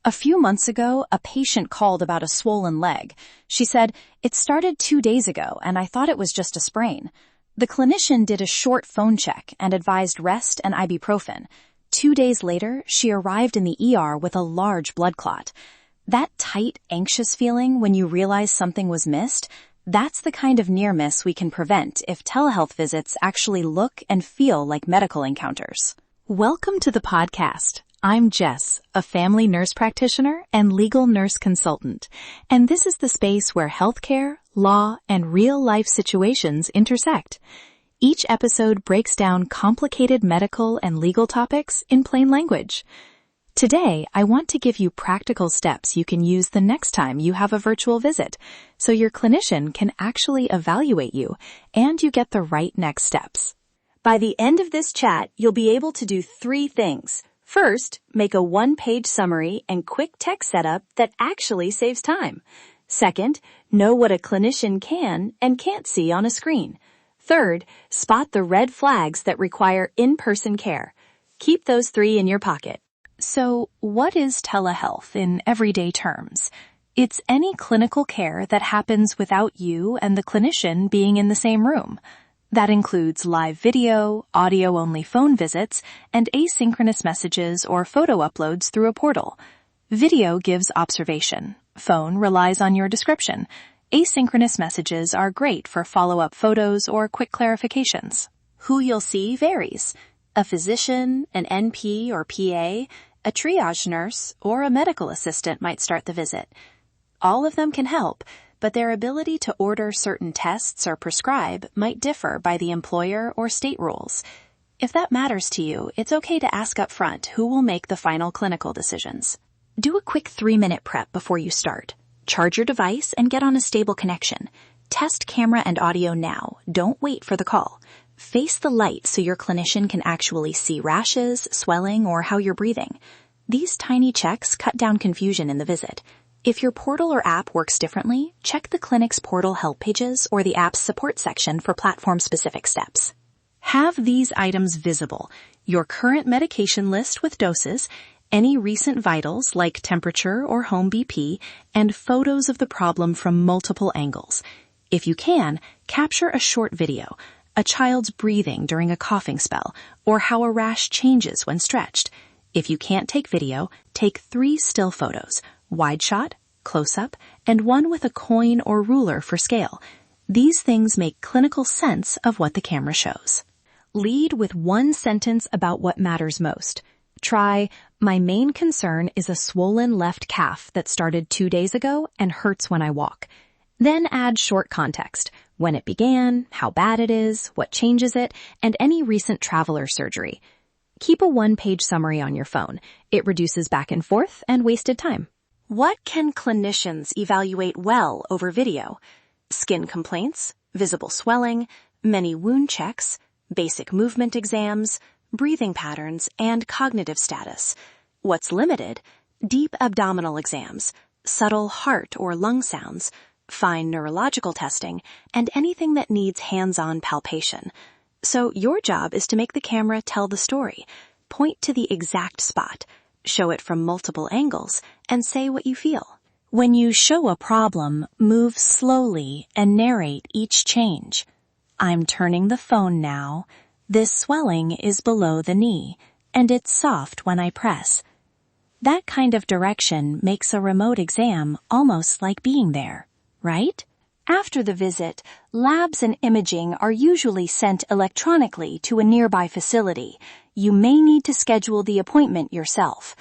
A few months ago, a patient called about a swollen leg. She said, "It started 2 days ago, and I thought it was just a sprain." The clinician did a short phone check and advised rest and ibuprofen. 2 days later, she arrived in the ER with a large blood clot. That tight, anxious feeling when you realize something was missed, that's the kind of near miss we can prevent if telehealth visits actually look and feel like medical encounters. Welcome to the podcast. I'm Jess, a family nurse practitioner and legal nurse consultant, and this is the space where healthcare, law, and real-life situations intersect. Each episode breaks down complicated medical and legal topics in plain language. Today, I want to give you practical steps you can use the next time you have a virtual visit, so your clinician can actually evaluate you and you get the right next steps. By the end of this chat, you'll be able to do 3 things. First, make a 1-page summary and quick text setup that actually saves time. Second, know what a clinician can and can't see on a screen. Third, spot the red flags that require in-person care. Keep those 3 in your pocket. So, what is telehealth in everyday terms? It's any clinical care that happens without you and the clinician being in the same room. That includes live video, audio-only phone visits, and asynchronous messages or photo uploads through a portal. Video gives observation. Phone relies on your description. Asynchronous messages are great for follow-up photos or quick clarifications. Who you'll see varies. A physician, an NP or PA, a triage nurse, or a medical assistant might start the visit. All of them can help, but their ability to order certain tests or prescribe might differ by the employer or state rules. If that matters to you, it's okay to ask up front who will make the final clinical decisions. Do a quick 3-minute prep before you start. Charge your device and get on a stable connection. Test camera and audio now. Don't wait for the call. Face the light so your clinician can actually see rashes, swelling, or how you're breathing. These tiny checks cut down confusion in the visit. If your portal or app works differently, check the clinic's portal help pages or the app's support section for platform-specific steps. Have these items visible: your current medication list with doses, any recent vitals like temperature or home BP, and photos of the problem from multiple angles. If you can, capture a short video, a child's breathing during a coughing spell, or how a rash changes when stretched. If you can't take video, take 3 still photos: wide shot, close-up, and one with a coin or ruler for scale. These things make clinical sense of what the camera shows. Lead with 1 sentence about what matters most. Try, "My main concern is a swollen left calf that started 2 days ago and hurts when I walk." Then add short context: when it began, how bad it is, what changes it, and any recent travel or surgery. Keep a 1-page summary on your phone. It reduces back and forth and wasted time. What can clinicians evaluate well over video? Skin complaints, visible swelling, many wound checks, basic movement exams, breathing patterns, and cognitive status. What's limited? Deep abdominal exams, subtle heart or lung sounds, fine neurological testing, and anything that needs hands-on palpation. So your job is to make the camera tell the story. Point to the exact spot, show it from multiple angles, and say what you feel. When you show a problem, move slowly and narrate each change. "I'm turning the phone now. This swelling is below the knee, and it's soft when I press." That kind of direction makes a remote exam almost like being there, right? After the visit, labs and imaging are usually sent electronically to a nearby facility. You may need to schedule the appointment yourself.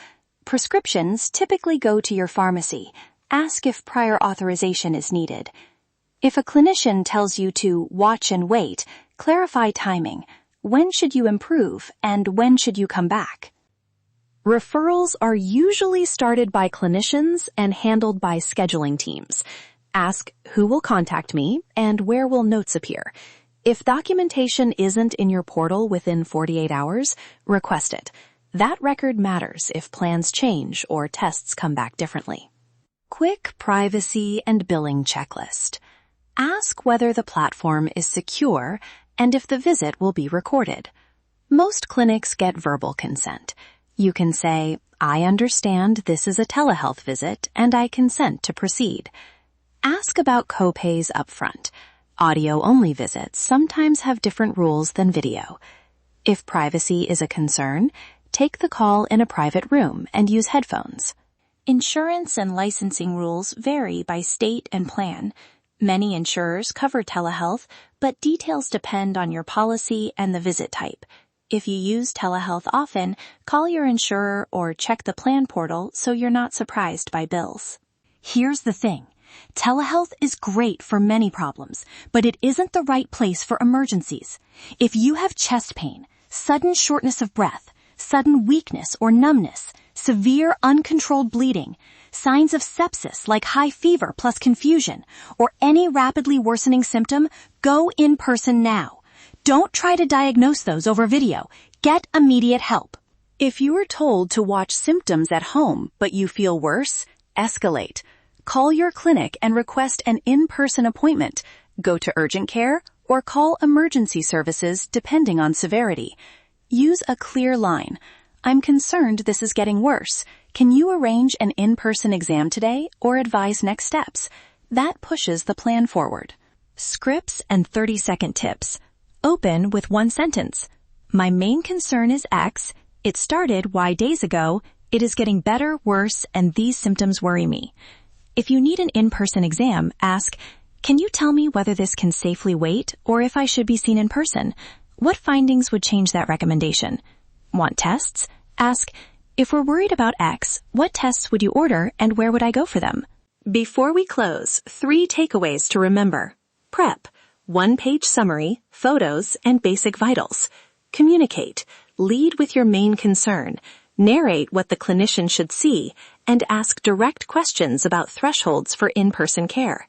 Prescriptions typically go to your pharmacy. Ask if prior authorization is needed. If a clinician tells you to watch and wait, clarify timing. When should you improve, and when should you come back? Referrals are usually started by clinicians and handled by scheduling teams. Ask who will contact me and where will notes appear. If documentation isn't in your portal within 48 hours, request it. That record matters if plans change or tests come back differently. Quick privacy and billing checklist. Ask whether the platform is secure and if the visit will be recorded. Most clinics get verbal consent. You can say, I understand this is a telehealth visit and I consent to proceed. Ask about copays upfront. Audio-only visits sometimes have different rules than video. If privacy is a concern, take the call in a private room and use headphones. Insurance and licensing rules vary by state and plan. Many insurers cover telehealth, but details depend on your policy and the visit type. If you use telehealth often, call your insurer or check the plan portal so you're not surprised by bills. Here's the thing. Telehealth is great for many problems, but it isn't the right place for emergencies. If you have chest pain, sudden shortness of breath, sudden weakness or numbness, severe uncontrolled bleeding, signs of sepsis like high fever plus confusion, or any rapidly worsening symptom, go in person now. Don't try to diagnose those over video. Get immediate help. If you are told to watch symptoms at home but you feel worse, escalate. Call your clinic and request an in-person appointment. Go to urgent care or call emergency services depending on severity. Use a clear line. I'm concerned this is getting worse. Can you arrange an in-person exam today or advise next steps? That pushes the plan forward. Scripts and 30-second tips. Open with one sentence. My main concern is X. It started Y days ago. It is getting better, worse, and these symptoms worry me. If you need an in-person exam, ask, can you tell me whether this can safely wait or if I should be seen in person? What findings would change that recommendation? Want tests? Ask, if we're worried about X, what tests would you order and where would I go for them? Before we close, 3 takeaways to remember. Prep. 1-page summary, photos, and basic vitals. Communicate. Lead with your main concern. Narrate what the clinician should see, and ask direct questions about thresholds for in-person care.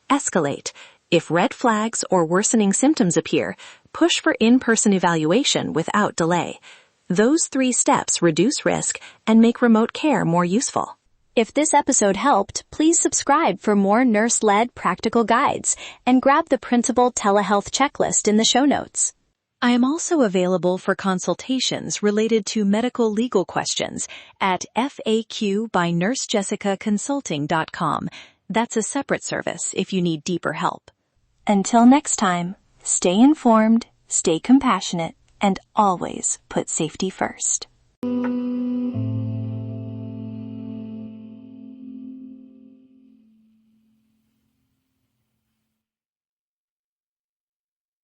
Escalate. If red flags or worsening symptoms appear, push for in-person evaluation without delay. Those 3 steps reduce risk and make remote care more useful. If this episode helped, please subscribe for more nurse-led practical guides and grab the printable telehealth checklist in the show notes. I am also available for consultations related to medical legal questions at FAQ by nursejessicaconsulting.com. That's a separate service if you need deeper help. Until next time, stay informed, stay compassionate, and always put safety first.